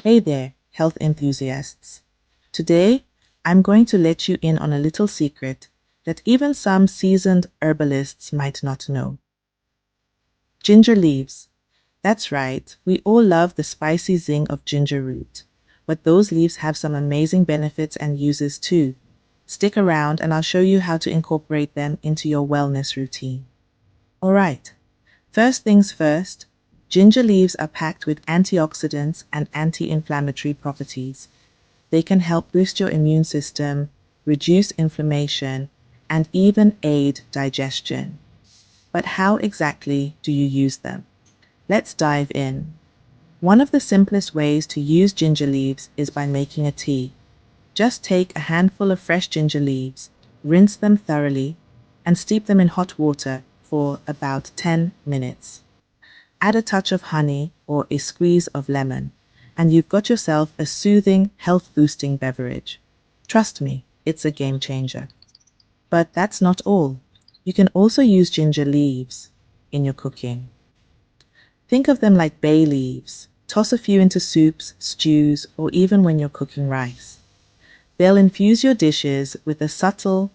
Hey there, health enthusiasts. Today, I'm going to let you in on a little secret that even some seasoned herbalists might not know. Ginger leaves. That's right, we all love the spicy zing of ginger root. But those leaves have some amazing benefits and uses too. Stick around and I'll show you how to incorporate them into your wellness routine. Alright, first things first, ginger leaves are packed with antioxidants and anti-inflammatory properties. They can help boost your immune system, reduce inflammation, and even aid digestion. But how exactly do you use them? Let's dive in. One of the simplest ways to use ginger leaves is by making a tea. Just take a handful of fresh ginger leaves, rinse them thoroughly, and steep them in hot water for about 10 minutes. Add a touch of honey or a squeeze of lemon, and you've got yourself a soothing, health-boosting beverage. Trust me, it's a game changer. But that's not all. You can also use ginger leaves in your cooking. Think of them like bay leaves. Toss a few into soups, stews, or even when you're cooking rice. They'll infuse your dishes with a subtle,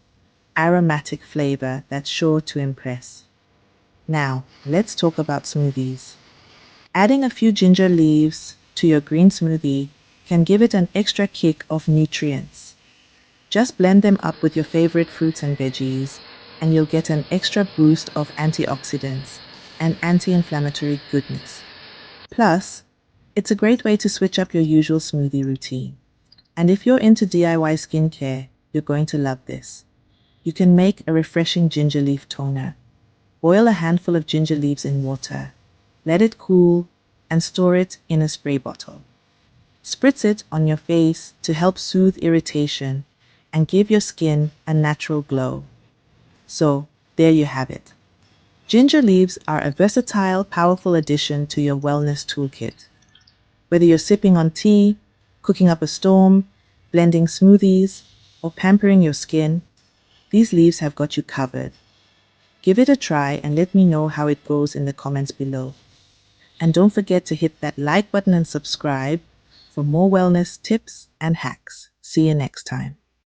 aromatic flavor that's sure to impress. Now, let's talk about smoothies. Adding a few ginger leaves to your green smoothie can give it an extra kick of nutrients. Just blend them up with your favorite fruits and veggies, and you'll get an extra boost of antioxidants and anti-inflammatory goodness. Plus, it's a great way to switch up your usual smoothie routine. And if you're into DIY skincare, you're going to love this. You can make a refreshing ginger leaf toner. Boil a handful of ginger leaves in water. Let it cool and store it in a spray bottle. Spritz it on your face to help soothe irritation and give your skin a natural glow. So, there you have it. Ginger leaves are a versatile, powerful addition to your wellness toolkit. Whether you're sipping on tea, cooking up a storm, blending smoothies, or pampering your skin, these leaves have got you covered. Give it a try and let me know how it goes in the comments below. And don't forget to hit that like button and subscribe for more wellness tips and hacks. See you next time.